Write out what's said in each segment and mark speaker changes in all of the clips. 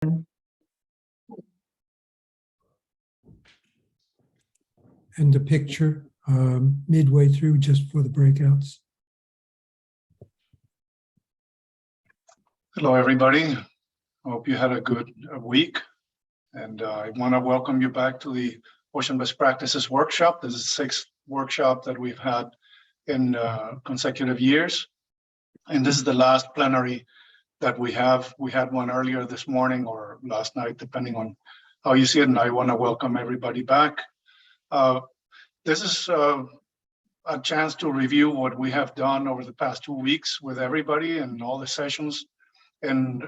Speaker 1: And the picture midway through just for the breakouts.
Speaker 2: Hello, everybody. Hope you had a good week. And I want to welcome you back to the Ocean Best Practices Workshop. This is the sixth workshop that we've had in consecutive years. And this is the last plenary that we have. We had one earlier this morning or last night, depending on how you see it. And I want to welcome everybody back. This is a chance to review what we have done over the past 2 weeks with everybody and all the sessions, and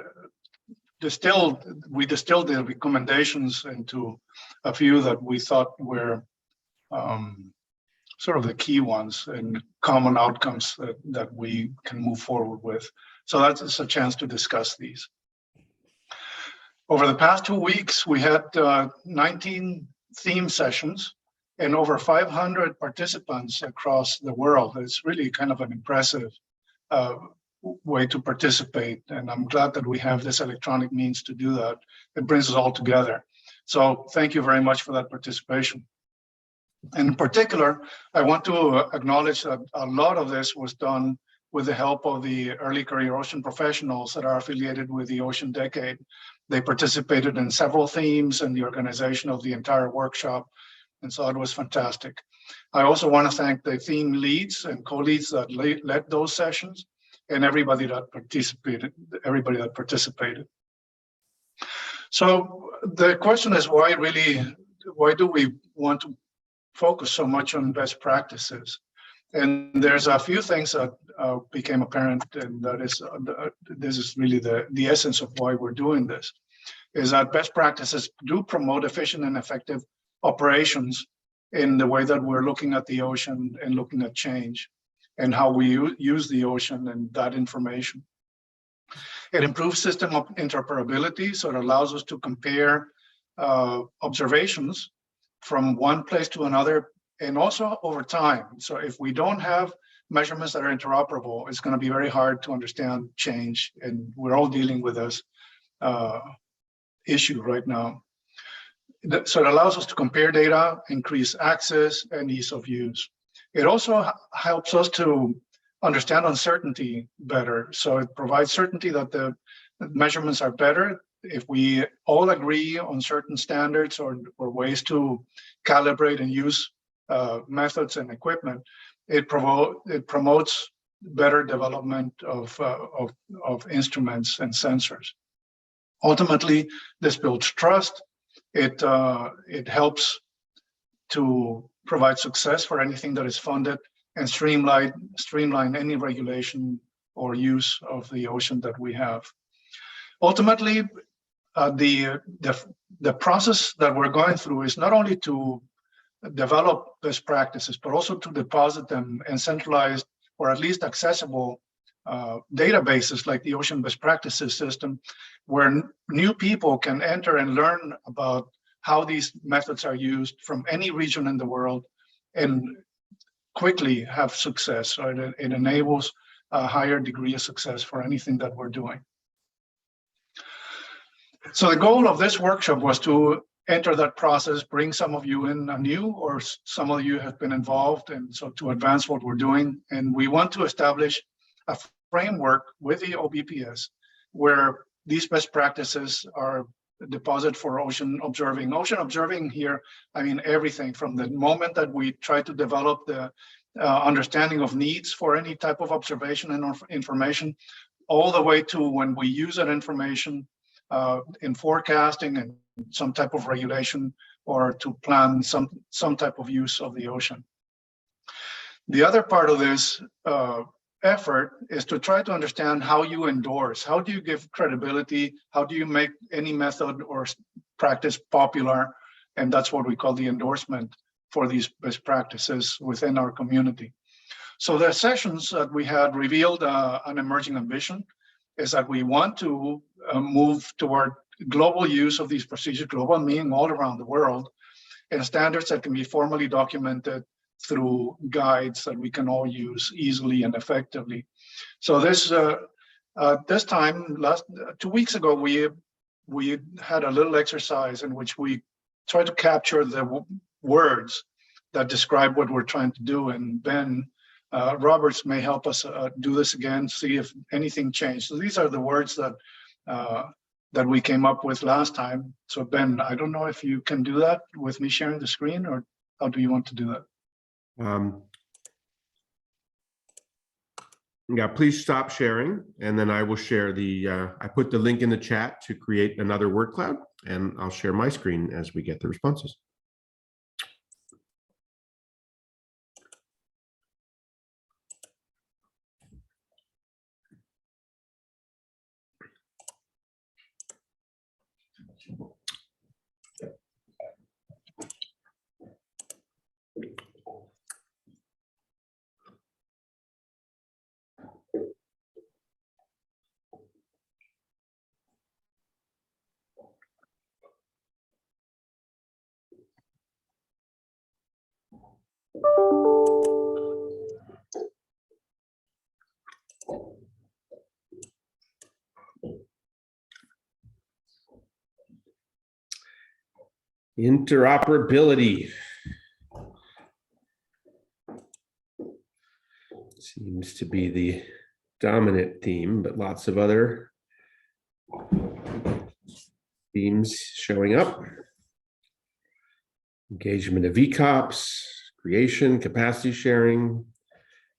Speaker 2: we distilled the recommendations into a few that we thought were sort of the key ones and common outcomes that we can move forward with. So that's a chance to discuss these. Over the past 2 weeks, we had 19 theme sessions and over 500 participants across the world. It's really kind of an impressive way to participate. And I'm glad that we have this electronic means to do that. It brings us all together. So thank you very much for that participation. And in particular, I want to acknowledge that a lot of this was done with the help of the early career ocean professionals that are affiliated with the Ocean Decade. They participated in several themes and the organization of the entire workshop. And so it was fantastic. I also want to thank the theme leads and co-leads that led those sessions and everybody that participated. So the question is, why do we want to focus so much on best practices? And there's a few things that became apparent, and that is, this is really the essence of why we're doing this, is that best practices do promote efficient and effective operations in the way that we're looking at the ocean and looking at change and how we use the ocean and that information. It improves system interoperability, so it allows us to compare observations from one place to another and also over time. So if we don't have measurements that are interoperable, it's going to be very hard to understand change, and we're all dealing with this issue right now. So it allows us to compare data, increase access, and ease of use. It also helps us to understand uncertainty better. So it provides certainty that the measurements are better. If we all agree on certain standards or ways to calibrate and use methods and equipment, it promotes better development of instruments and sensors. Ultimately, this builds trust. It helps to provide success for anything that is funded and streamline any regulation or use of the ocean that we have. Ultimately, the process that we're going through is not only to develop best practices, but also to deposit them in centralized or at least accessible databases like the Ocean Best Practices System, where new people can enter and learn about how these methods are used from any region in the world and quickly have success. So it enables a higher degree of success for anything that we're doing. So the goal of this workshop was to enter that process, bring some of you in anew, or some of you have been involved, and so to advance what we're doing. And we want to establish a framework with the OBPS where these best practices are deposited for ocean observing. Ocean observing here, I mean everything from the moment that we try to develop the understanding of needs for any type of observation and information, all the way to when we use that information in forecasting and some type of regulation or to plan some type of use of the ocean. The other part of this effort is to try to understand how you endorse, how do you give credibility, how do you make any method or practice popular, and that's what we call the endorsement for these best practices within our community. So the sessions that we had revealed an emerging ambition is that we want to move toward global use of these procedures, global meaning all around the world, and standards that can be formally documented through guides that we can all use easily and effectively. So this time, 2 weeks ago, we had a little exercise in which we tried to capture the words that describe what we're trying to do. And Ben Roberts may help us do this again, see if anything changed. So these are the words that that we came up with last time. So Ben, I don't know if you can do that with me sharing the screen, or how do you want to do that?
Speaker 3: Yeah, please stop sharing, and then I will share the, I put the link in the chat to create another word cloud, and I'll share my screen as we get the responses. Interoperability seems to be the dominant theme, but lots of other themes showing up. Engagement of ECOPs, creation, capacity sharing,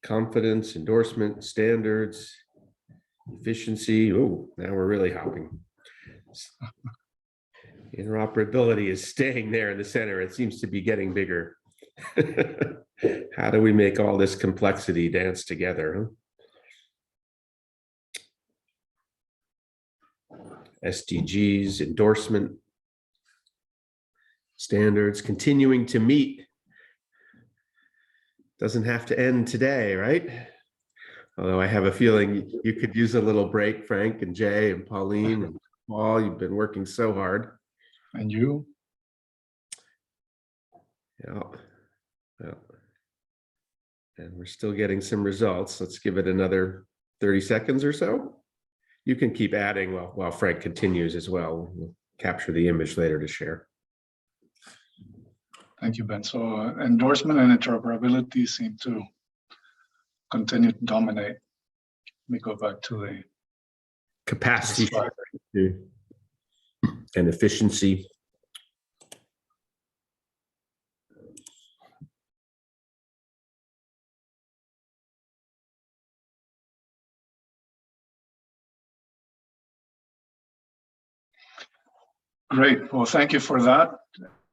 Speaker 3: confidence, endorsement, standards, efficiency. Oh, now we're really hopping. Interoperability is staying there in the center. It seems to be getting bigger. How do we make all this complexity dance together? Huh? SDGs, endorsement, standards, continuing to meet. Doesn't have to end today, right? Although I have a feeling you could use a little break, Frank and Jay and Pauline and Paul. You've been working so hard.
Speaker 2: And you?
Speaker 3: Yeah. And we're still getting some results. Let's give it another 30 seconds or so. You can keep adding while Frank continues as well. We'll capture the image later to share.
Speaker 2: Thank you, Ben. So endorsement and interoperability seem to continue to dominate. Let me go back to the
Speaker 3: capacity and efficiency.
Speaker 2: Great. Well, thank you for that.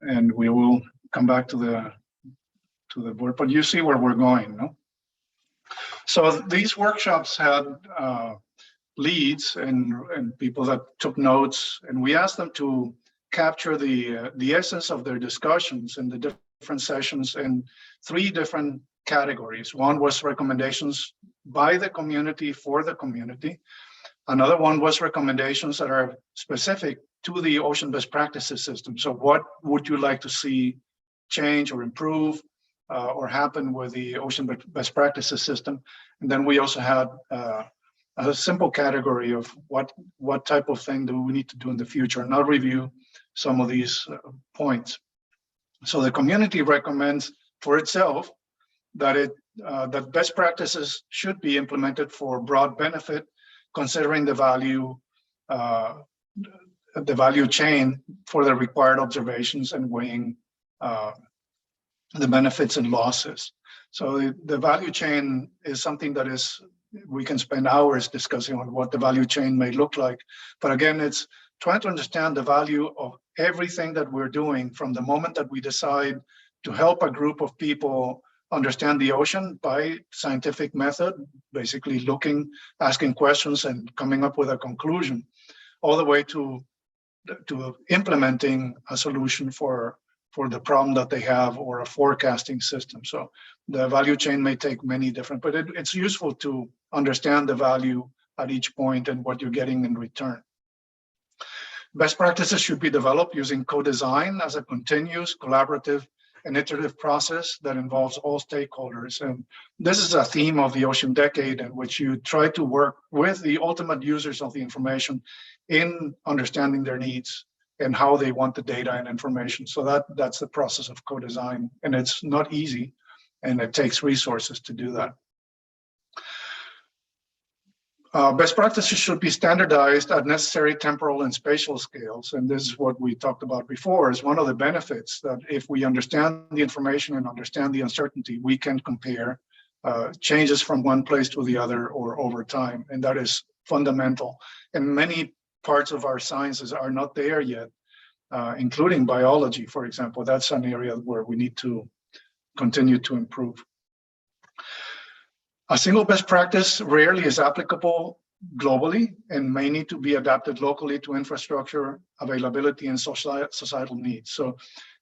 Speaker 2: And we will come back to the board, but you see where we're going, no? So these workshops had leads and people that took notes, and we asked them to capture the essence of their discussions in the different sessions in 3 different categories. One was recommendations by the community for the community. Another one was recommendations that are specific to the ocean best practices system. So what would you like to see change or improve or happen with the ocean best practices system? And then we also had a simple category of what type of thing do we need to do in the future, and I'll review some of these points. So the community recommends for itself that that best practices should be implemented for broad benefit, considering the value chain for the required observations and weighing the benefits and losses. So the value chain is something that we can spend hours discussing on what the value chain may look like. But again, it's trying to understand the value of everything that we're doing from the moment that we decide to help a group of people understand the ocean by scientific method, basically asking questions and coming up with a conclusion, all the way to implementing a solution for the problem that they have, or a forecasting system. So the value chain may take many different, but it's useful to understand the value at each point and what you're getting in return. Best practices should be developed using co-design as a continuous, collaborative, an iterative process that involves all stakeholders. And this is a theme of the Ocean Decade, in which you try to work with the ultimate users of the information in understanding their needs and how they want the data and information. So that's the process of co-design, and it's not easy, and it takes resources to do that. Best practices should be standardized at necessary temporal and spatial scales. And this is what we talked about before, is one of the benefits, that if we understand the information and understand the uncertainty, we can compare changes from one place to the other or over time. And that is fundamental. And many parts of our sciences are not there yet, including biology, for example. That's an area where we need to continue to improve. A single best practice rarely is applicable globally and may need to be adapted locally to infrastructure, availability, and societal needs. So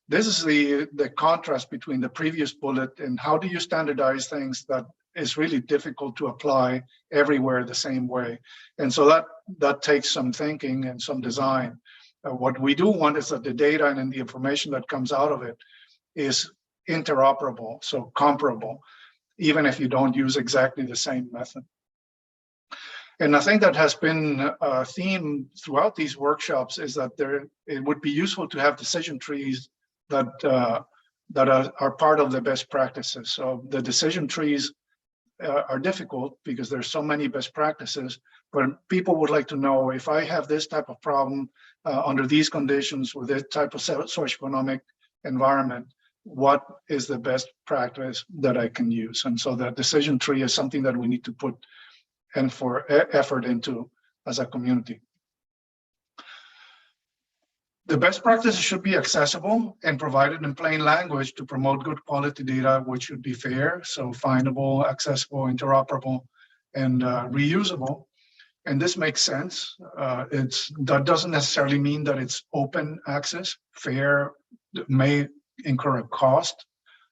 Speaker 2: this is the contrast between the previous bullet and how do you standardize things that is really difficult to apply everywhere the same way. And so that takes some thinking and some design. What we do want is that the data and the information that comes out of it is interoperable, so comparable, even if you don't use exactly the same method. And I think that has been a theme throughout these workshops, is that it would be useful to have decision trees that are part of the best practices. So the decision trees are difficult because there's so many best practices, but people would like to know, if I have this type of problem under these conditions with this type of socioeconomic environment, what is the best practice that I can use? And so that decision tree is something that we need to put effort into as a community. The best practices should be accessible and provided in plain language to promote good quality data, which should be fair, so findable, accessible, interoperable, and reusable. And this makes sense. That doesn't necessarily mean that it's open access. Fair may incur a cost,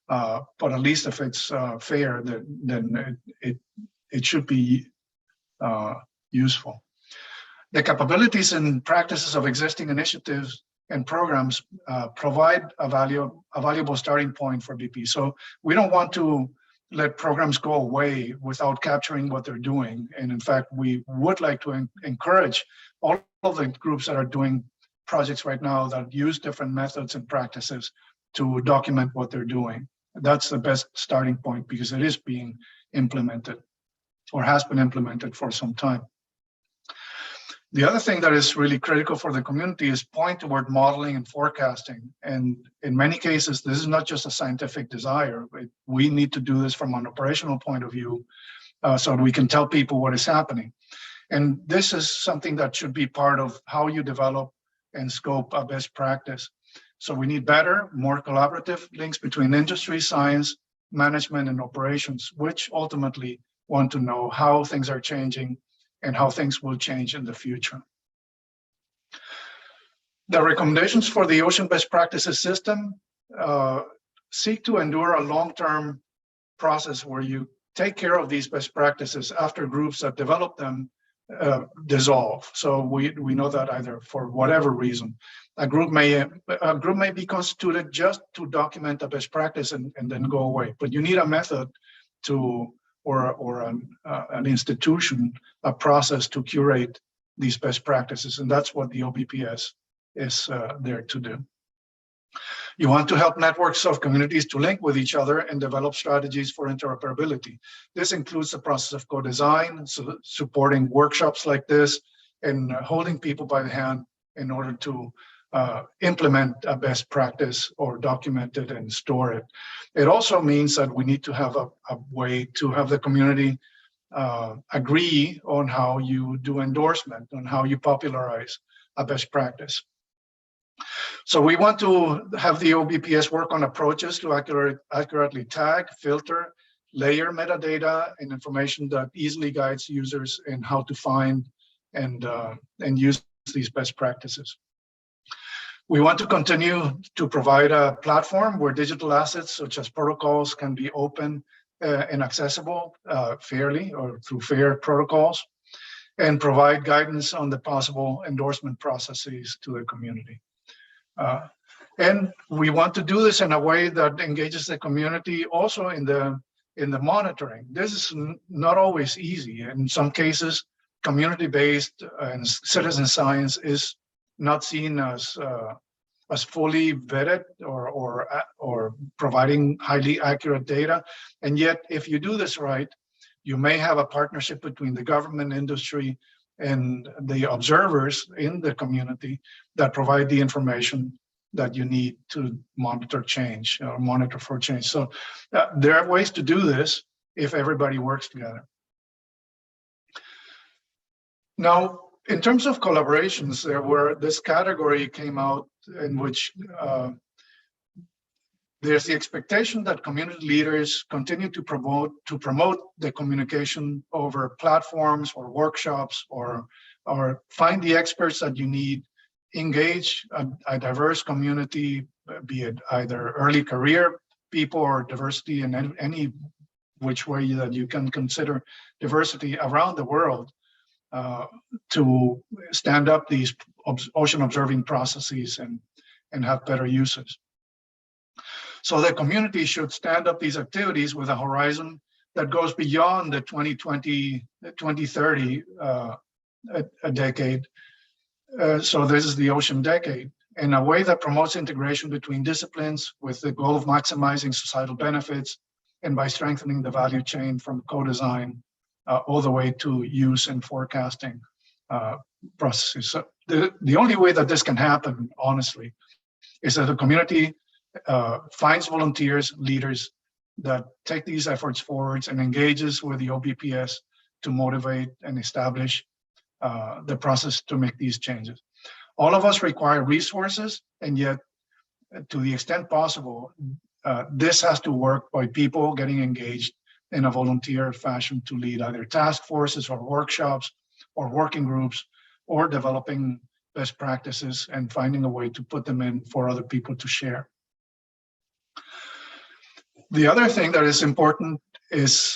Speaker 2: but at least if it's fair, then it should be useful. The capabilities and practices of existing initiatives and programs provide a valuable starting point for BP. So we don't want to let programs go away without capturing what they're doing. And in fact, we would like to encourage all of the groups that are doing projects right now that use different methods and practices to document what they're doing. That's the best starting point, because it is being implemented or has been implemented for some time. The other thing that is really critical for the community is point toward modeling and forecasting. And in many cases, this is not just a scientific desire. We need to do this from an operational point of view, so we can tell people what is happening. And this is something that should be part of how you develop and scope a best practice. So we need better, more collaborative links between industry, science, management, and operations, which ultimately want to know how things are changing and how things will change in the future. The recommendations for the Ocean Best Practices system seek to endure a long-term process where you take care of these best practices after groups that develop them dissolve. So we know that either for whatever reason, a group may be constituted just to document a best practice and then go away. But you need a method to, or an institution, a process to curate these best practices, and that's what the OBPS is there to do. You want to help networks of communities to link with each other and develop strategies for interoperability. This includes the process of co-design, so supporting workshops like this, and holding people by the hand in order to implement a best practice or document it and store it. It also means that we need to have a way to have the community agree on how you do endorsement, on how you popularize a best practice. So we want to have the OBPS work on approaches to accurately tag, filter, layer metadata and information that easily guides users in how to find and use these best practices. We want to continue to provide a platform where digital assets such as protocols can be open and accessible fairly or through fair protocols, and provide guidance on the possible endorsement processes to the community. And we want to do this in a way that engages the community also in the monitoring. This is not always easy. In some cases, community-based and citizen science is not seen as fully vetted or providing highly accurate data. And yet, if you do this right, you may have a partnership between the government, industry, and the observers in the community that provide the information that you need to monitor change or monitor for change. So there are ways to do this if everybody works together. Now, in terms of collaborations, this category came out in which there's the expectation that community leaders continue to promote the communication over platforms or workshops or find the experts that you need, engage a diverse community, be it either early career people or diversity in any which way that you can consider diversity around the world, to stand up these ocean observing processes and have better uses. So the community should stand up these activities with a horizon that goes beyond the 2020, 2030, a decade. So this is the ocean decade, in a way that promotes integration between disciplines with the goal of maximizing societal benefits and by strengthening the value chain from co-design all the way to use and forecasting processes. So the only way that this can happen, honestly, is that the community finds volunteers, leaders that take these efforts forwards and engages with the OBPS to motivate and establish the process to make these changes. All of us require resources, and yet, to the extent possible, this has to work by people getting engaged in a volunteer fashion to lead either task forces or workshops or working groups, or developing best practices and finding a way to put them in for other people to share. The other thing that is important is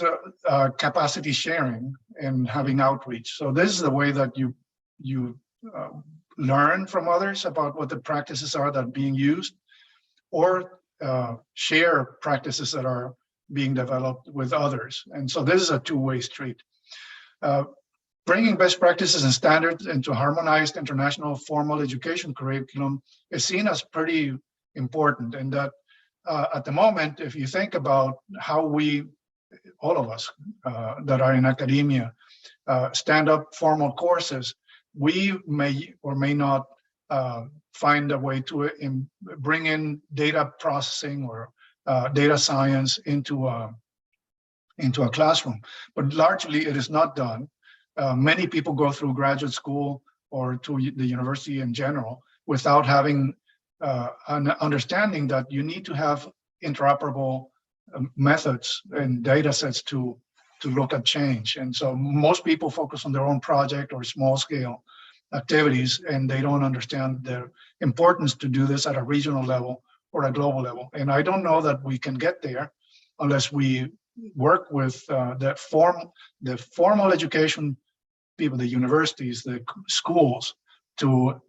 Speaker 2: capacity sharing and having outreach. So this is the way that you learn from others about what the practices are that are being used, or share practices that are being developed with others. And so this is a two-way street. Bringing best practices and standards into harmonized international formal education curriculum is seen as pretty important, and that at the moment, if you think about how we, all of us that are in academia, stand up formal courses, we may or may not find a way to bring in data processing or data science into a classroom. But largely it is not done. Many people go through graduate school or to the university in general without having an understanding that you need to have interoperable methods and data sets to look at change. And so most people focus on their own project or small scale activities, and they don't understand the importance to do this at a regional level or a global level. And I don't know that we can get there unless we work with the formal education people, the universities, the schools, to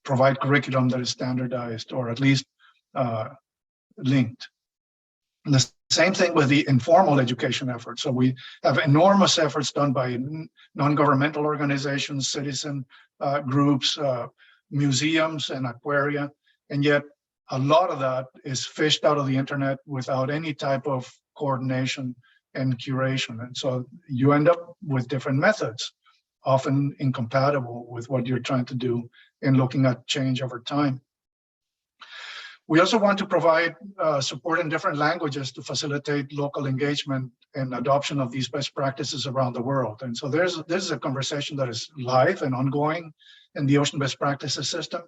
Speaker 2: provide curriculum that is standardized or at least linked. And the same thing with the informal education efforts. So we have enormous efforts done by non-governmental organizations, citizen groups, museums, and aquaria, and yet a lot of that is fished out of the internet without any type of coordination and curation. And so you end up with different methods, often incompatible with what you're trying to do in looking at change over time. We also want to provide support in different languages to facilitate local engagement and adoption of these best practices around the world. And so this is a conversation that is live and ongoing in the Ocean Best Practices system.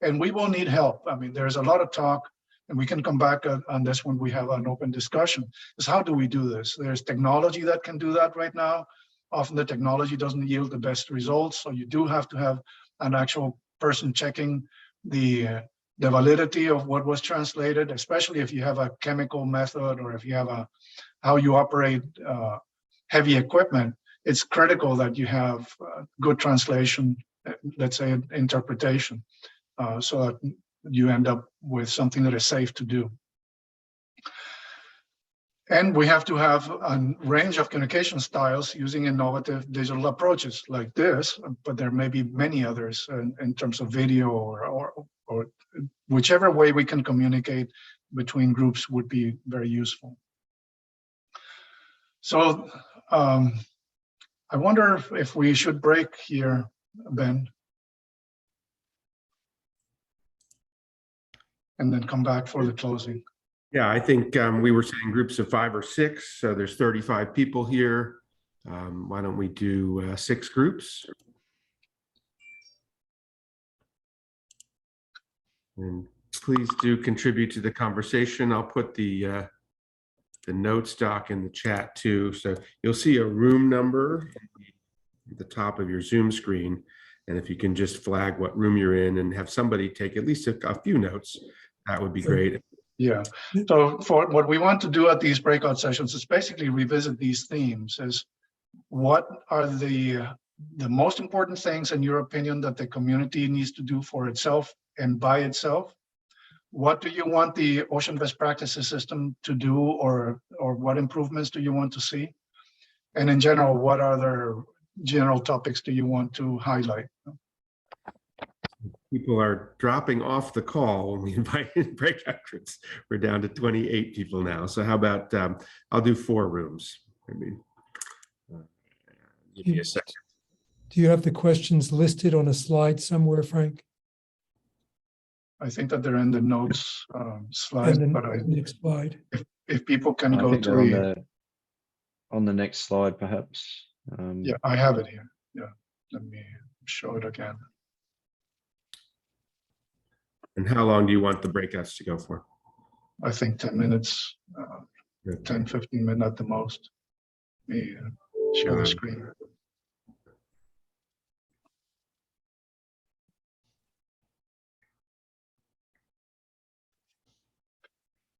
Speaker 2: And we will need help. I mean, there's a lot of talk, and we can come back on this when we have an open discussion, is how do we do this? There's technology that can do that right now. Often the technology doesn't yield the best results. So you do have to have an actual person checking the validity of what was translated, especially if you have a chemical method or if you have how you operate heavy equipment. It's critical that you have good translation, let's say interpretation, so that you end up with something that is safe to do. And we have to have a range of communication styles using innovative digital approaches like this, but there may be many others in terms of video or whichever way we can communicate between groups would be very useful. So I wonder if we should break here, Ben, and then come back for the closing.
Speaker 3: Yeah, I think we were saying groups of 5 or 6, so there's 35 people here. Why don't we do 6 groups? And please do contribute to the conversation. I'll put the notes doc in the chat too. So you'll see a room number at the top of your Zoom screen. And if you can just flag what room you're in and have somebody take at least a few notes, that would be great.
Speaker 2: Yeah. So for what we want to do at these breakout sessions is basically revisit these themes. Is what are the most important things in your opinion that the community needs to do for itself and by itself? What do you want the ocean best practices system to do, or what improvements do you want to see? And in general, what other general topics do you want to highlight?
Speaker 3: People are dropping off the call when we invite in breakout groups. We're down to 28 people now. So how about I'll do 4 rooms. I mean, give me a second.
Speaker 1: Do you have the questions listed on a slide somewhere, Frank?
Speaker 2: I think that they're in the notes slide,
Speaker 1: And
Speaker 2: but
Speaker 1: the next slide.
Speaker 2: if people can
Speaker 4: I
Speaker 2: go
Speaker 4: think
Speaker 2: to
Speaker 4: they're on the next slide, perhaps.
Speaker 2: yeah, I have it here. Yeah, let me show it again.
Speaker 3: And how long do you want the breakouts to go for?
Speaker 2: I think 10 minutes,
Speaker 3: Okay.
Speaker 2: 10, 15 minutes at the most. Let me share the screen.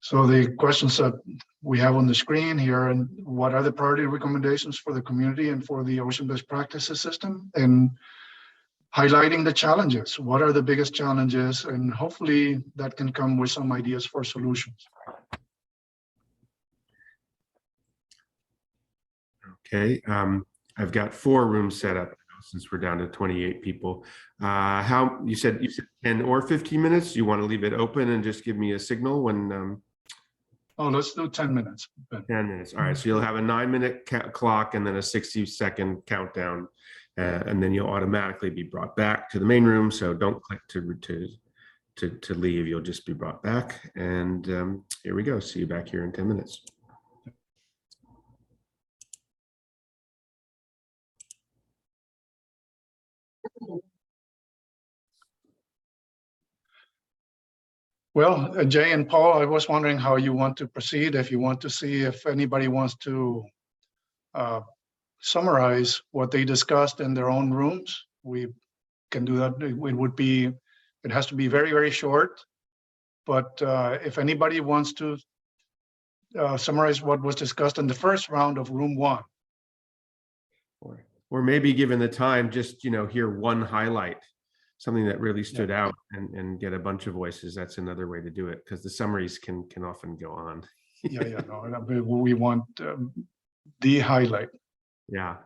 Speaker 2: So the questions that we have on the screen here, and what are the priority recommendations for the community and for the ocean best practices system, and highlighting the challenges. What are the biggest challenges? And hopefully that can come with some ideas for solutions.
Speaker 3: Okay, I've got 4 rooms set up since we're down to 28 people. How you said 10 or 15 minutes? You want to leave it open and just give me a signal when?
Speaker 2: Oh, let's do 10 minutes. Ben.
Speaker 3: 10 minutes. All right. So you'll have a 9-minute clock and then a 60-second countdown, and then you'll automatically be brought back to the main room. So don't click to leave. You'll just be brought back. And here we go. See you back here in 10 minutes.
Speaker 2: Well, Jay and Paul, I was wondering how you want to proceed. If you want to see if anybody wants to summarize what they discussed in their own rooms, we can do that. It has to be very, very short. But if anybody wants to summarize what was discussed in the first round of room 1.
Speaker 3: Or maybe given the time, just, hear one highlight, something that really stood out, and get a bunch of voices. That's another way to do it, because the summaries can often go on.
Speaker 2: No, we want the highlight.
Speaker 3: Yeah.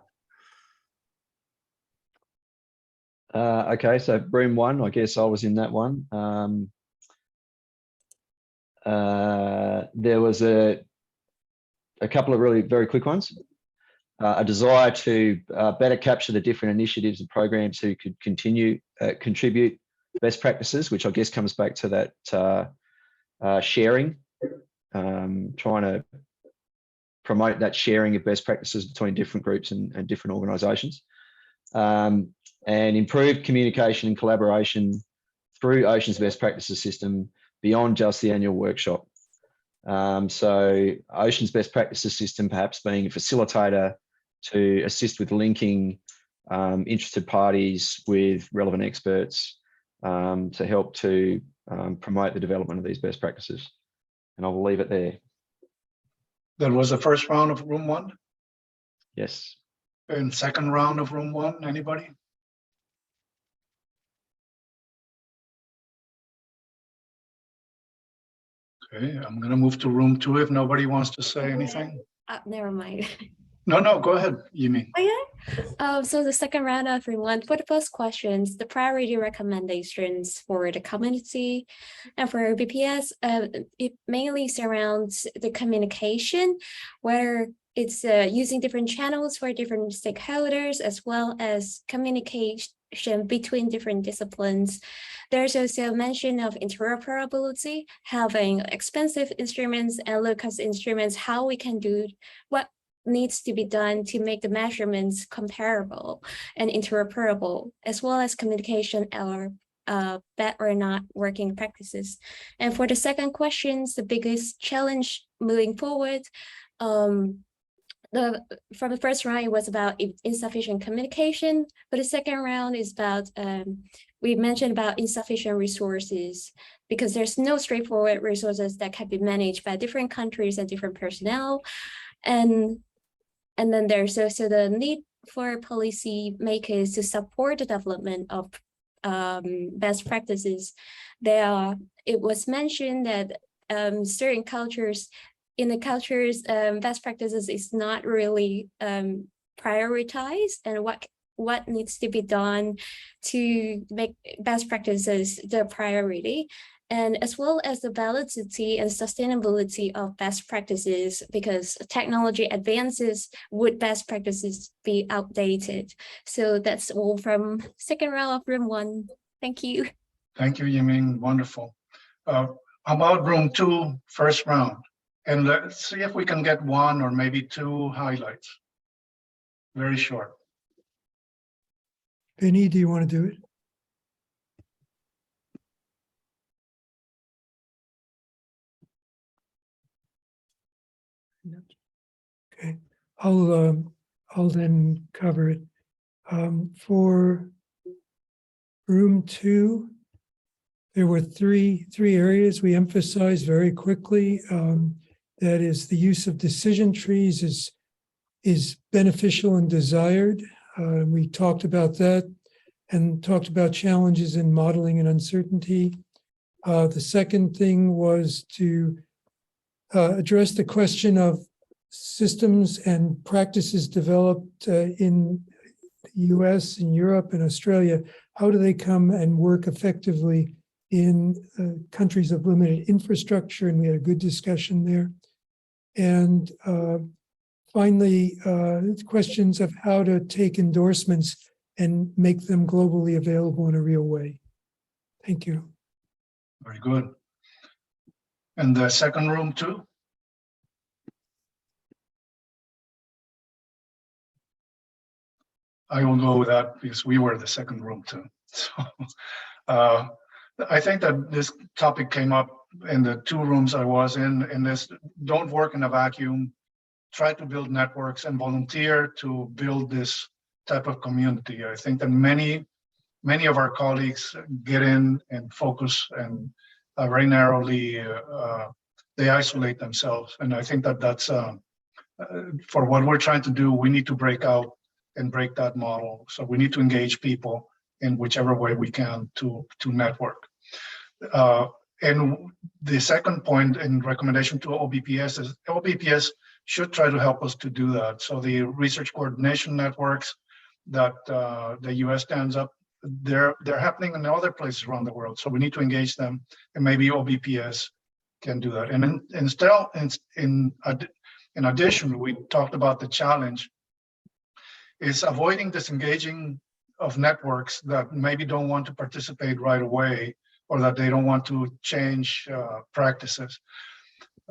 Speaker 4: Okay, so room 1, I guess I was in that one. There was a couple of really very quick ones. A desire to better capture the different initiatives and programs who could contribute best practices, which I guess comes back to that sharing, trying to promote that sharing of best practices between different groups and different organisations, and improve communication and collaboration through Ocean's best practices system beyond just the annual workshop. So Ocean's best practices system perhaps being a facilitator to assist with linking interested parties with relevant experts to help to promote the development of these best practices. And I will leave it there.
Speaker 2: That was the first round of room 1?
Speaker 4: Yes.
Speaker 2: And second round of room 1, anybody? Okay, I'm gonna move to room 2 if nobody wants to say anything.
Speaker 5: Never mind.
Speaker 2: No, go ahead, Yimi.
Speaker 5: So the second round of room 1, for the first questions, the priority recommendations for the community and for OBPS, it mainly surrounds the communication, whether it's using different channels for different stakeholders, as well as communication between different disciplines. There's also mention of interoperability, having expensive instruments and low-cost instruments, how we can do what needs to be done to make the measurements comparable and interoperable, as well as communication or bad or not working practices. And for the second questions, the biggest challenge moving forward, from the first round, it was about insufficient communication, but the second round is about, we mentioned about insufficient resources, because there's no straightforward resources that can be managed by different countries and different personnel. And then there's also the need for policy makers to support the development of best practices. It was mentioned that certain cultures, best practices is not really prioritized, and what needs to be done to make best practices the priority, and as well as the validity and sustainability of best practices, because technology advances, would best practices be outdated? So that's all from second round of room 1. Thank you.
Speaker 2: Thank you, Yimin. Wonderful. How about room 2, first round? And let's see if we can get 1 or maybe 2 highlights. Very short.
Speaker 1: Benny, do you want to do it? Okay, I'll then cover it. For room 2, there were three areas we emphasized very quickly. That is, the use of decision trees is beneficial and desired. We talked about that and talked about challenges in modeling and uncertainty. The second thing was to address the question of systems and practices developed in the US and Europe and Australia. How do they come and work effectively in countries of limited infrastructure? And we had a good discussion there. And finally, questions of how to take endorsements and make them globally available in a real way. Thank you.
Speaker 2: Very good. And the second room 2? I will go with that because we were the second room 2. So I think that this topic came up in the 2 rooms I was in this: don't work in a vacuum, try to build networks and volunteer to build this type of community. I think that many of our colleagues get in and focus, and very narrowly they isolate themselves. And I think that that's for what we're trying to do, we need to break out and break that model. So we need to engage people in whichever way we can to network. And the second point in recommendation to OBPS is OBPS should try to help us to do that. So the research coordination networks that the US stands up, they're happening in other places around the world. So we need to engage them, and maybe OBPS can do that. And in addition, we talked about the challenge is avoiding disengaging of networks that maybe don't want to participate right away, or that they don't want to change practices.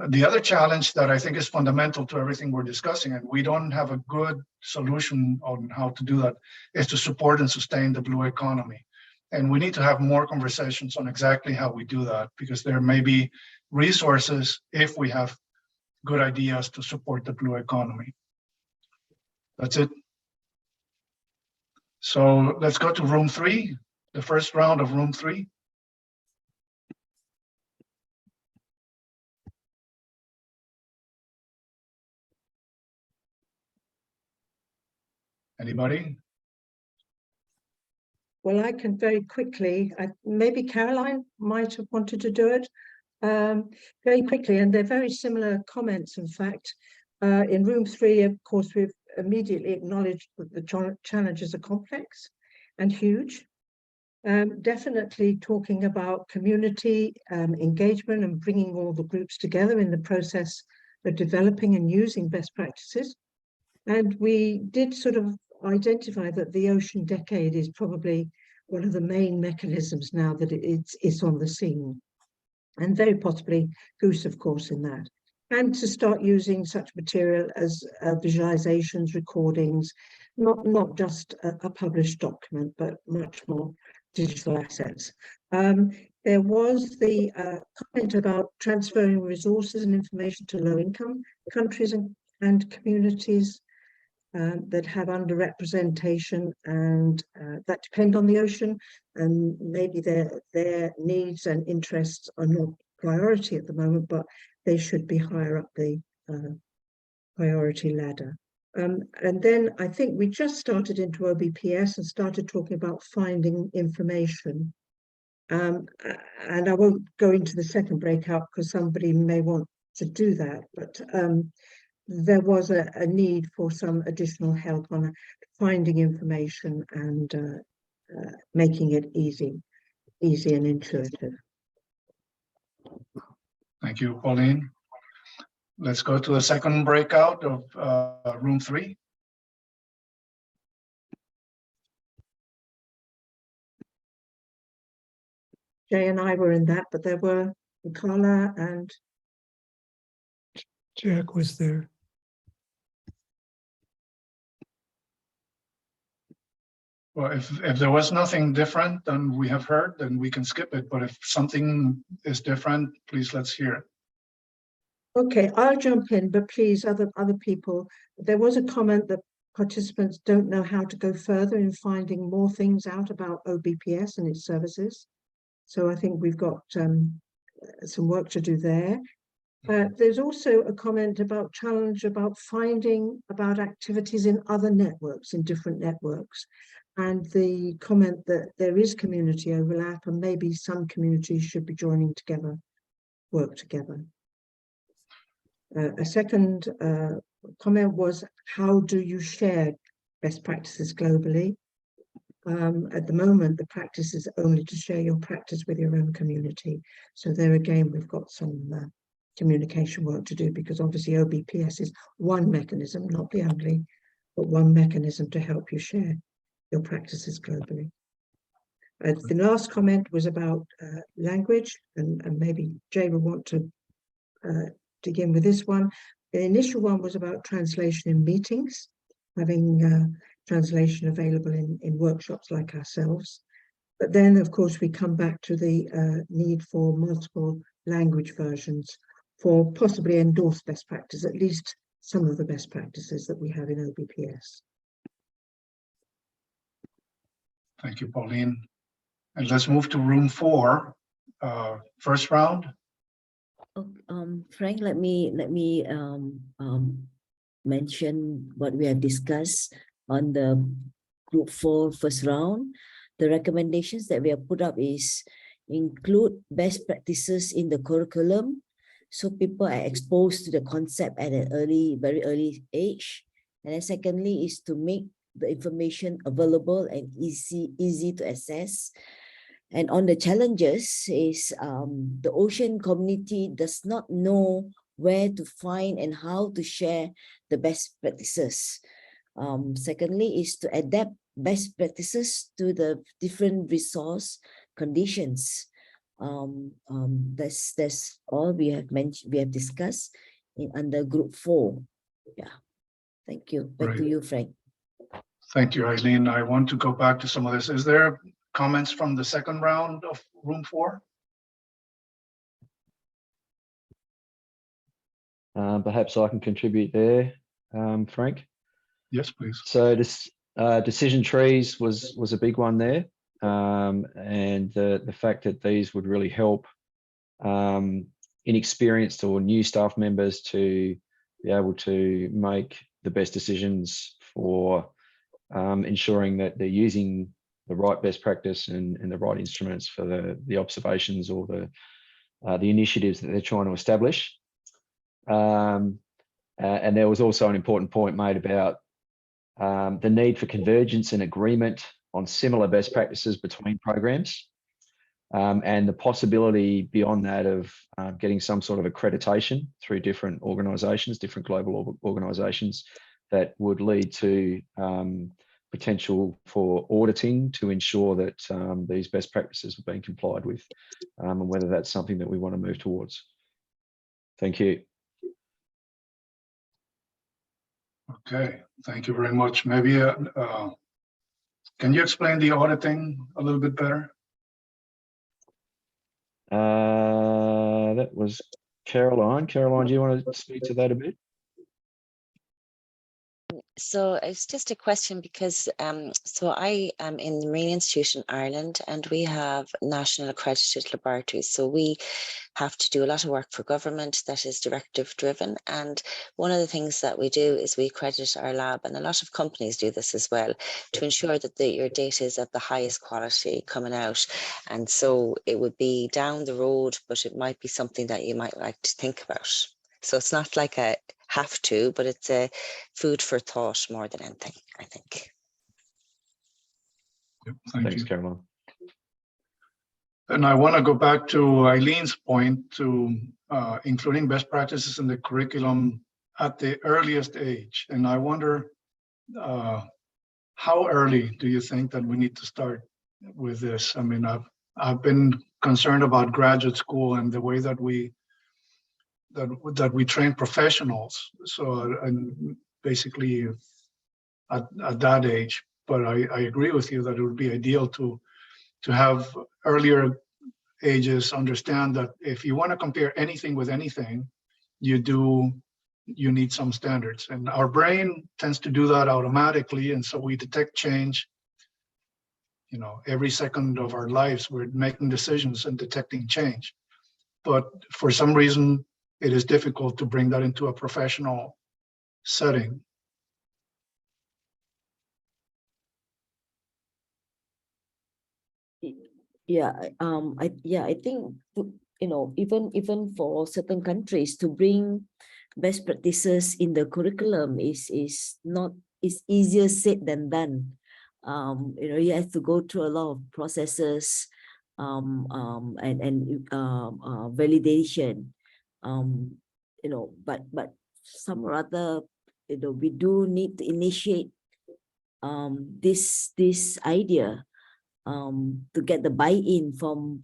Speaker 2: The other challenge that I think is fundamental to everything we're discussing, and we don't have a good solution on how to do that, is to support and sustain the blue economy. And we need to have more conversations on exactly how we do that, because there may be resources if we have good ideas to support the blue economy. That's it. So let's go to room 3, the first round of room 3. Anybody?
Speaker 6: Well, I can very quickly, maybe Caroline might have wanted to do it. Very quickly, and they're very similar comments, in fact. In room 3, of course, we've immediately acknowledged that the challenges are complex and huge. Definitely talking about community engagement and bringing all the groups together in the process of developing and using best practices. And we did sort of identify that the Ocean Decade is probably one of the main mechanisms now that it's on the scene. And very possibly Goose, of course, in that. And to start using such material as visualizations, recordings, not just a published document, but much more digital assets. There was the comment about transferring resources and information to low-income countries and communities that have underrepresentation and that depend on the ocean, and maybe their needs and interests are not priority at the moment, but they should be higher up the priority ladder. And then I think we just started into OBPS and started talking about finding information. And I won't go into the second breakout because somebody may want to do that, but there was a need for some additional help on finding information and making it easy and intuitive.
Speaker 2: Thank you, Pauline. Let's go to the second breakout of room 3.
Speaker 6: Jay and I were in that, but there were Carla and
Speaker 1: Jack was there.
Speaker 2: Well, if there was nothing different than we have heard, then we can skip it. But if something is different, please let's hear it.
Speaker 6: okay, I'll jump in, but please, other people, there was a comment that participants don't know how to go further in finding more things out about OBPS and its services. So I think we've got some work to do there. There's also a comment about challenge about finding about activities in other networks, in different networks. And the comment that there is community overlap and maybe some communities should be joining together, work together. A second comment was, how do you share best practices globally? At the moment, the practice is only to share your practice with your own community. So there again, we've got some communication work to do, because obviously OBPS is one mechanism, not the only, but one mechanism to help you share your practices globally. The last comment was about language, and maybe Jay will want to dig in with this one. The initial one was about translation in meetings, having translation available in workshops like ourselves. But then, of course, we come back to the need for multiple language versions for possibly endorsed best practice, at least some of the best practices that we have in OBPS.
Speaker 2: Thank you, Pauline. And let's move to room 4, first round.
Speaker 7: Frank, let me mention what we have discussed on the group 4 first round. The recommendations that we have put up is include best practices in the curriculum, so people are exposed to the concept at an very early age. And then secondly is to make the information available and easy to access. And on the challenges is the ocean community does not know where to find and how to share the best practices. Secondly is to adapt best practices to the different resource conditions. That's all we have mentioned, we have discussed under group 4. Yeah, thank you. Back to you, Frank.
Speaker 2: Thank you, Eileen. I want to go back to some of this. Is there comments from the second round of room 4?
Speaker 4: Perhaps I can contribute there, Frank.
Speaker 2: Yes, please.
Speaker 4: So this decision trees was a big one there, and the fact that these would really help inexperienced or new staff members to be able to make the best decisions for ensuring that they're using the right best practice and the right instruments for the observations or the initiatives that they're trying to establish. And there was also an important point made about the need for convergence and agreement on similar best practices between programs, and the possibility beyond that of getting some sort of accreditation through different organisations, different global organisations, that would lead to potential for auditing to ensure that these best practices are being complied with, and whether that's something that we want to move towards. Thank you.
Speaker 2: Okay, thank you very much. Maybe, can you explain the auditing a little bit better?
Speaker 4: That was Caroline. Caroline, do you want to speak to that a bit?
Speaker 8: So it's just a question because so I am in the Marine Institute in Ireland, and we have national accredited laboratories. So we have to do a lot of work for government that is directive driven. And one of the things that we do is we accredit our lab, and a lot of companies do this as well, to ensure that your data is at the highest quality coming out. And so it would be down the road, but it might be something that you might like to think about. So it's not like a have to, but it's a food for thought more than anything, I think.
Speaker 2: Yep,
Speaker 4: Thanks,
Speaker 2: you.
Speaker 4: Caroline.
Speaker 2: And I want to go back to Eileen's point to including best practices in the curriculum at the earliest age. And I wonder, how early do you think that we need to start with this? I mean, I've been concerned about graduate school and the way that we train professionals. So, and basically at that age, but I agree with you that it would be ideal to have earlier ages understand that if you want to compare anything with anything, you need some standards, and our brain tends to do that automatically. And so we detect change, you know, every second of our lives, we're making decisions and detecting change. But for some reason, it is difficult to bring that into a professional setting.
Speaker 7: Yeah, I think, you know, even for certain countries to bring best practices in the curriculum is easier said than done. You know, you have to go through a lot of processes, and validation. You know, but some or other, you know, we do need to initiate this idea to get the buy-in from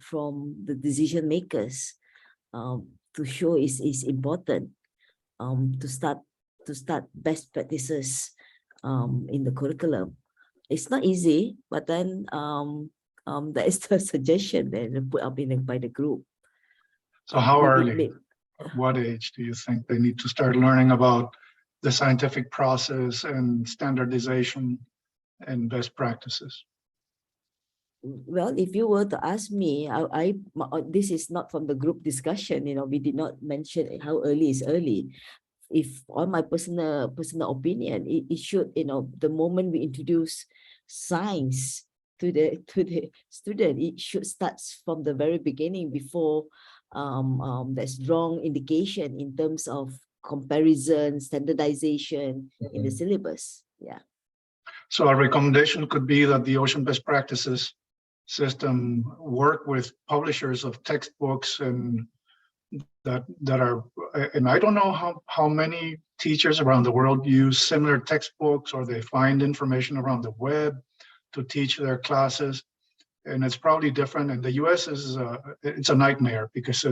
Speaker 7: the decision makers, to show is important, to start best practices in the curriculum. It's not easy, but then that is the suggestion that put up by the group.
Speaker 2: So how early? What age do you think they need to start learning about the scientific process and standardization and best practices?
Speaker 7: Well, if you were to ask me, this is not from the group discussion. You know, we did not mention how early is early. If on my personal opinion, it should, you know, the moment we introduce science to the student, it should start from the very beginning, before there's strong indication in terms of comparison, standardization in the syllabus. Yeah.
Speaker 2: So a recommendation could be that the Ocean Best Practices system work with publishers of textbooks and that are, and I don't know how many teachers around the world use similar textbooks, or they find information around the web to teach their classes. And it's probably different. And the US is it's a nightmare because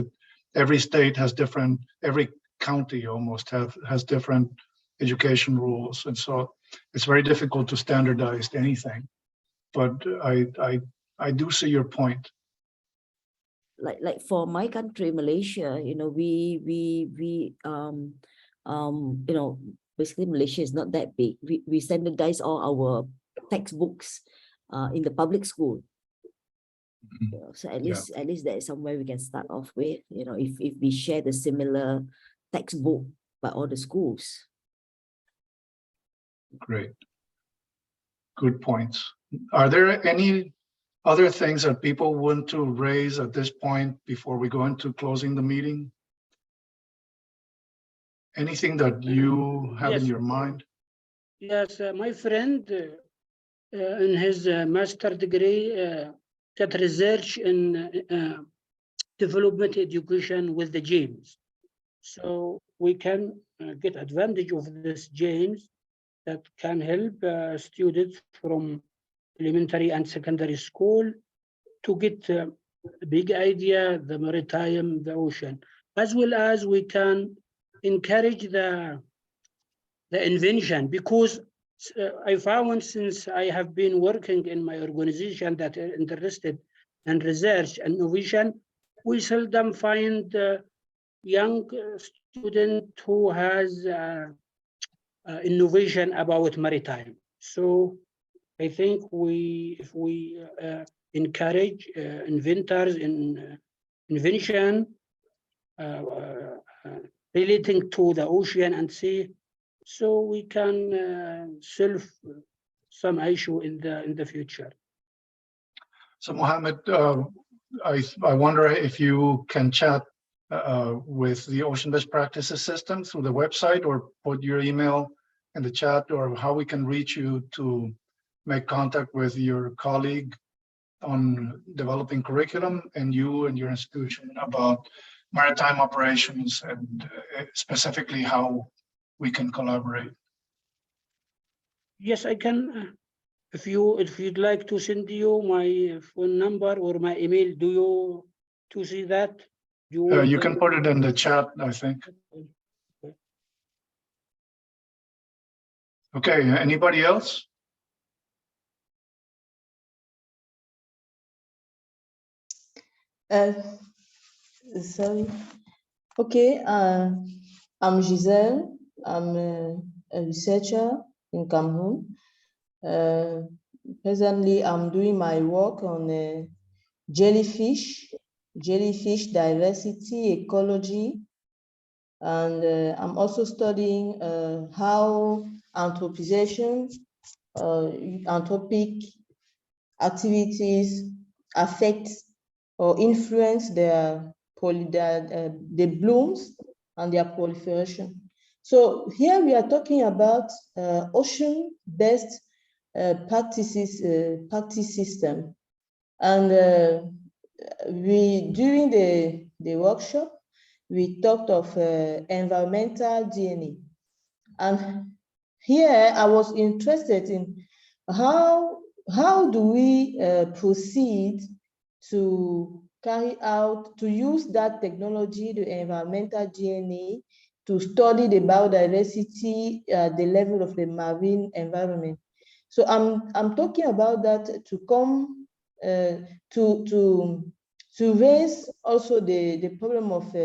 Speaker 2: every state has different, every county almost has different education rules. And so it's very difficult to standardize anything. But I do see your point.
Speaker 7: Like for my country, Malaysia, you know, we you know, basically Malaysia is not that big. We standardize all our textbooks in the public school. You know, so at least there is somewhere we can start off with, you know, if we share the similar textbook by all the schools.
Speaker 2: Great. Good points. Are there any other things that people want to raise at this point before we go into closing the meeting? Anything that you have in
Speaker 9: Yes.
Speaker 2: your mind?
Speaker 9: Yes, my friend in his master degree did research in development education with the James. So we can get advantage of this James that can help students from elementary and secondary school to get a big idea, the maritime, the ocean, as well as we can encourage the invention, because I found, since I have been working in my organization that are interested in research and innovation, we seldom find young student who has innovation about maritime. So I think if we encourage inventors in invention relating to the ocean and sea, so we can solve some issue in the future.
Speaker 2: So Mohammed, I wonder if you can chat with the Ocean Best Practices system through the website, or put your email in the chat, or how we can reach you to make contact with your colleague on developing curriculum and you and your institution about maritime operations, and specifically how we can collaborate.
Speaker 9: Yes, I can. If you'd like to send you my phone number or my email, do you to see that?
Speaker 2: You can put it in the chat, I think. Okay, anybody else?
Speaker 10: Sorry. Okay, I'm Giselle. I'm a researcher in Cameroon. Presently, I'm doing my work on jellyfish diversity, ecology, and I'm also studying how anthropization, anthropic activities affect or influence the blooms and their proliferation. So here we are talking about ocean-based practice system, and during the workshop we talked of environmental DNA, and here I was interested in how do we proceed to carry out, to use that technology, the environmental DNA, to study the biodiversity at the level of the marine environment. So I'm talking about that to come to raise also the problem of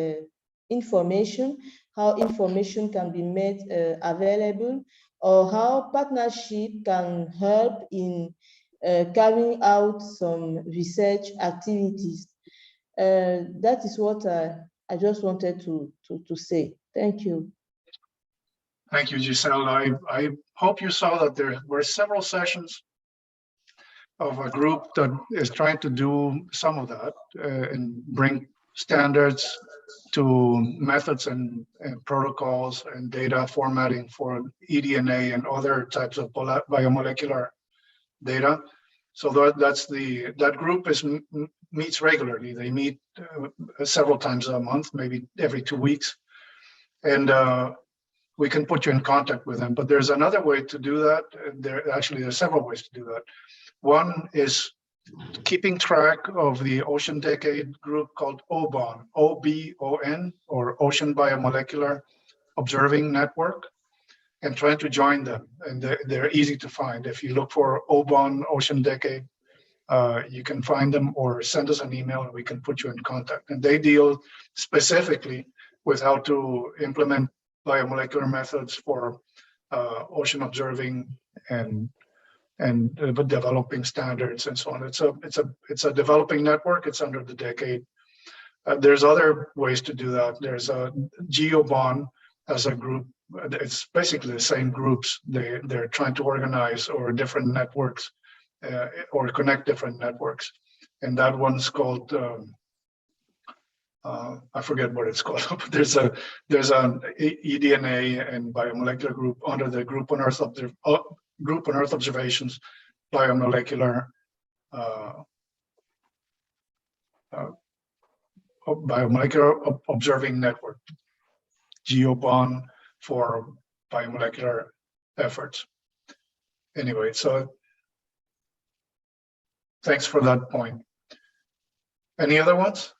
Speaker 10: information, how information can be made available, or how partnership can help in carrying out some research activities. That is what I just wanted to say. Thank you.
Speaker 2: Thank you, Giselle. I hope you saw that there were several sessions of a group that is trying to do some of that and bring standards to methods and protocols and data formatting for eDNA and other types of biomolecular data. So that group meets regularly. They meet several times a month, maybe every 2 weeks, and we can put you in contact with them. But there's another way to do that. There's several ways to do that. One is keeping track of the Ocean Decade group called OBON, O-B-O-N, or Ocean Biomolecular Observing Network, and trying to join them. And they're easy to find. If you look for OBON, Ocean Decade, you can find them, or send us an email and we can put you in contact. And they deal specifically with how to implement biomolecular methods for ocean observing and developing standards and so on. It's a developing network. It's under the Decade. There's other ways to do that. There's a GeoBond as a group. It's basically the same groups. They're trying to organize, or different networks or connect different networks. And that one's called, I forget what it's called, but there's an eDNA and biomolecular group under the group on Earth observations, biomolecular observing network, GeoBond for biomolecular efforts. Anyway, so thanks for that point. Any other ones?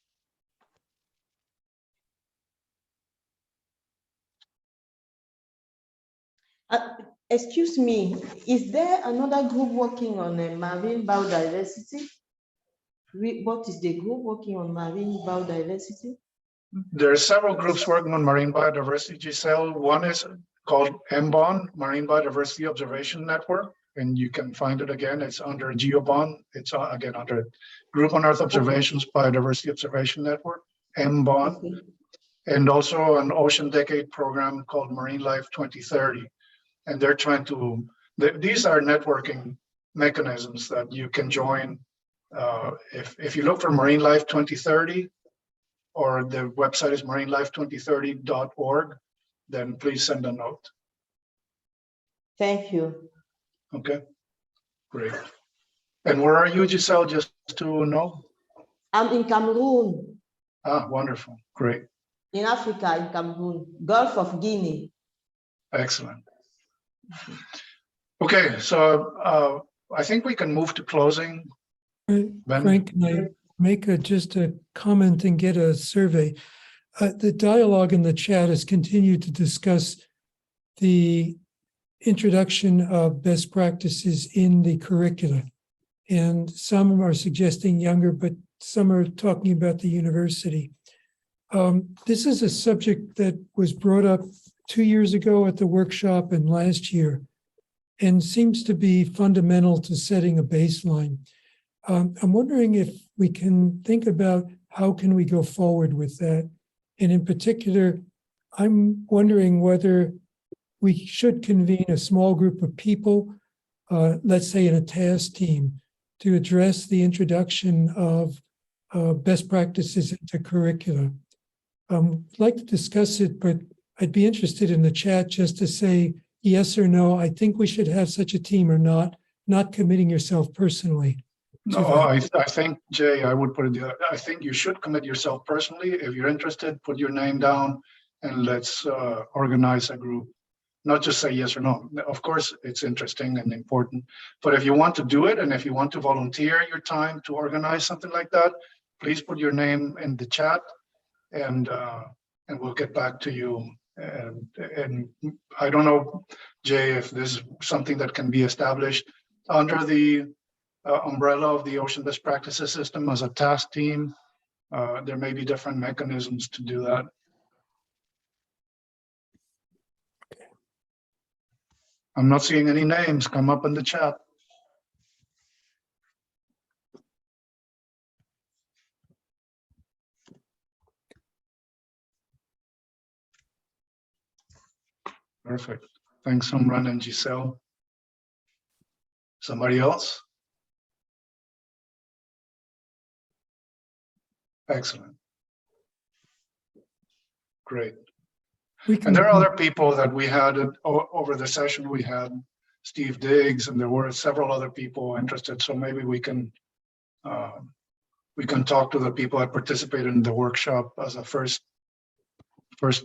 Speaker 10: Excuse me, is there another group working on marine biodiversity? What is the group working on marine biodiversity?
Speaker 2: There are several groups working on marine biodiversity, Giselle. One is called MBON, Marine Biodiversity Observation Network, and you can find it again. It's under GeoBond. It's again under Group on Earth Observations Biodiversity Observation Network, MBON,
Speaker 10: Okay.
Speaker 2: and also an Ocean Decade program called Marine Life 2030. And they're trying to, these are networking mechanisms that you can join. If you look for Marine Life 2030, or the website is marinelife2030.org, then please send a note.
Speaker 10: Thank you.
Speaker 2: Okay, great. And where are you, Giselle, just to know?
Speaker 10: I'm in Cameroon,
Speaker 2: Ah, wonderful, great,
Speaker 10: in Africa, in Cameroon, Gulf of Guinea.
Speaker 2: excellent. Okay, so I think we can move to closing. Ben?
Speaker 1: Frank, can I make just a comment and get a survey? The dialogue in the chat has continued to discuss the introduction of best practices in the curricula. And some are suggesting younger, but some are talking about the university. This is a subject that was brought up 2 years ago at the workshop and last year, and seems to be fundamental to setting a baseline. I'm wondering if we can think about how can we go forward with that. And in particular, I'm wondering whether we should convene a small group of people, let's say in a task team, to address the introduction of best practices into curricula. I'd like to discuss it, but I'd be interested in the chat just to say yes or no, I think we should have such a team or not committing yourself personally.
Speaker 2: No, I think, Jay, I would put it, I think you should commit yourself personally. If you're interested, put your name down and let's organize a group. Not just say yes or no. Of course, it's interesting and important, but if you want to do it and if you want to volunteer your time to organize something like that, please put your name in the chat and we'll get back to you. And I don't know, Jay, if this is something that can be established under the umbrella of the Ocean Best Practices System as a task team. There may be different mechanisms to do that. I'm not seeing any names come up in the chat. Perfect. Thanks, Samran and Giselle. Somebody else? Excellent. Great. And there are other people that we had over the session. We had Steve Diggs, and there were several other people interested. So maybe we can talk to the people that participated in the workshop as a first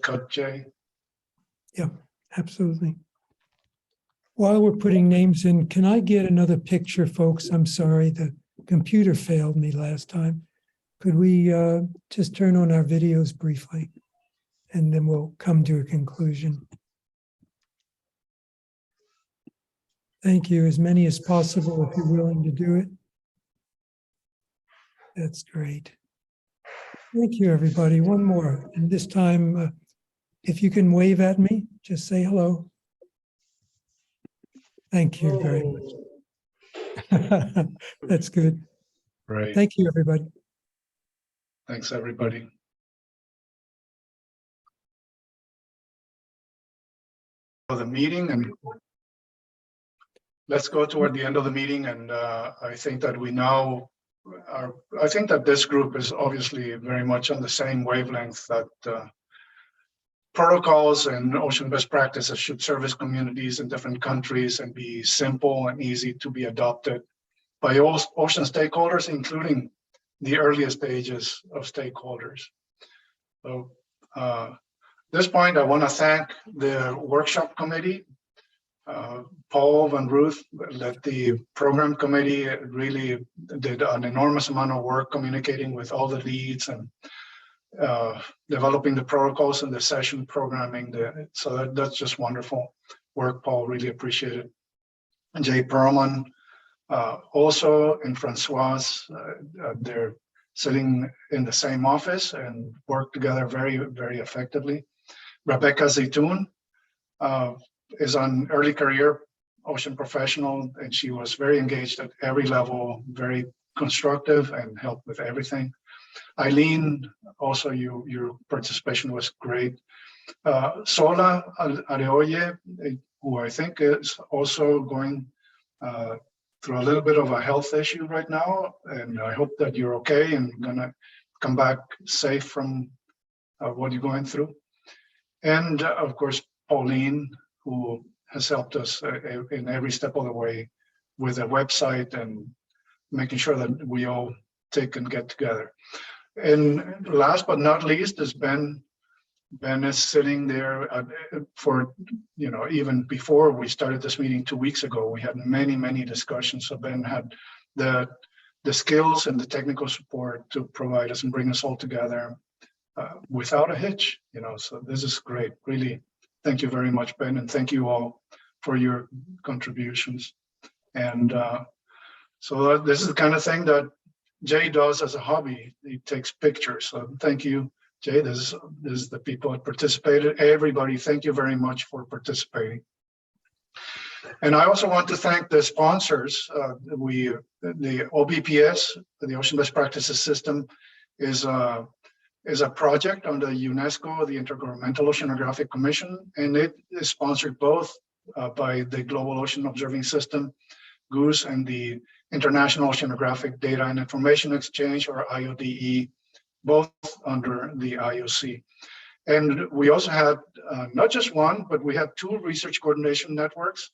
Speaker 2: cut, Jay.
Speaker 1: Yeah, absolutely. While we're putting names in, can I get another picture, folks? I'm sorry, the computer failed me last time. Could we just turn on our videos briefly? And then we'll come to a conclusion. Thank you. As many as possible if you're willing to do it. That's great. Thank you, everybody. One more. And this time, if you can wave at me, just say hello. Thank you very much. That's good.
Speaker 2: Right.
Speaker 1: Thank you, everybody.
Speaker 2: Thanks, everybody. The meeting, and let's go toward the end of the meeting, and I think that we now are. I think that this group is obviously very much on the same wavelength that protocols and ocean best practices should service communities in different countries and be simple and easy to be adopted by all ocean stakeholders, including the earliest stages of stakeholders. So at this point, I want to thank the workshop committee. Paul Van Ruth led the program committee, really did an enormous amount of work communicating with all the leads and developing the protocols and the session programming. So that's just wonderful work, Paul, really appreciate it. And Jay Perlman also, and Francoise, they're sitting in the same office and work together very, very effectively. Rebecca Zitoun is an early career ocean professional, and she was very engaged at every level, very constructive and helped with everything. Eileen, also your participation was great. Sola Areoye, who I think is also going through a little bit of a health issue right now, and I hope that you're okay and gonna come back safe from what you're going through. And of course, Pauline, who has helped us in every step of the way with the website and making sure that we all take and get together. And last but not least is Ben. Ben is sitting there for, even before we started this meeting 2 weeks ago, we had many, many discussions. So Ben had the skills and the technical support to provide us and bring us all together without a hitch, so this is great. Really, thank you very much, Ben, and thank you all for your contributions. And so this is the kind of thing that Jay does as a hobby. He takes pictures. So thank you, Jay. This is the people that participated. Everybody, thank you very much for participating. And I also want to thank the sponsors. The OBPS, the Ocean Best Practices System, is a project under UNESCO, the Intergovernmental Oceanographic Commission, and it is sponsored both by the Global Ocean Observing System, GOOS, and the International Oceanographic Data and Information Exchange, or IODE, both under the IOC. And we also had not just one, but we had 2 research coordination networks.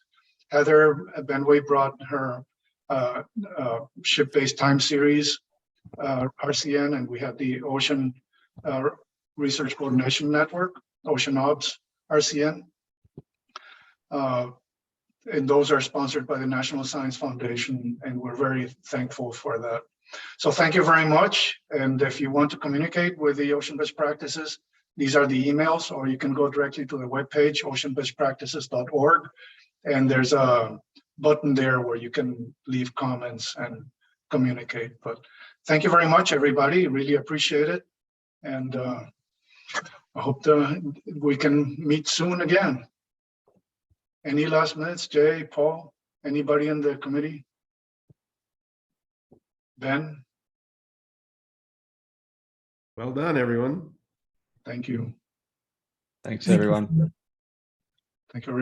Speaker 2: Heather Benway brought her ship-based time series, RCN, and we had the Ocean Research Coordination Network, OceanOBS RCN. And those are sponsored by the National Science Foundation, and we're very thankful for that. So thank you very much. And if you want to communicate with the Ocean Best Practices, these are the emails, or you can go directly to the webpage, oceanbestpractices.org. And there's a button there where you can leave comments and communicate. But thank you very much, everybody. Really appreciate it. And I hope we can meet soon again. Any last minutes, Jay, Paul, anybody in the committee? Ben?
Speaker 3: Well done, everyone.
Speaker 2: Thank you.
Speaker 4: Thanks,
Speaker 1: Thank you.
Speaker 4: everyone.
Speaker 2: Thank you very much.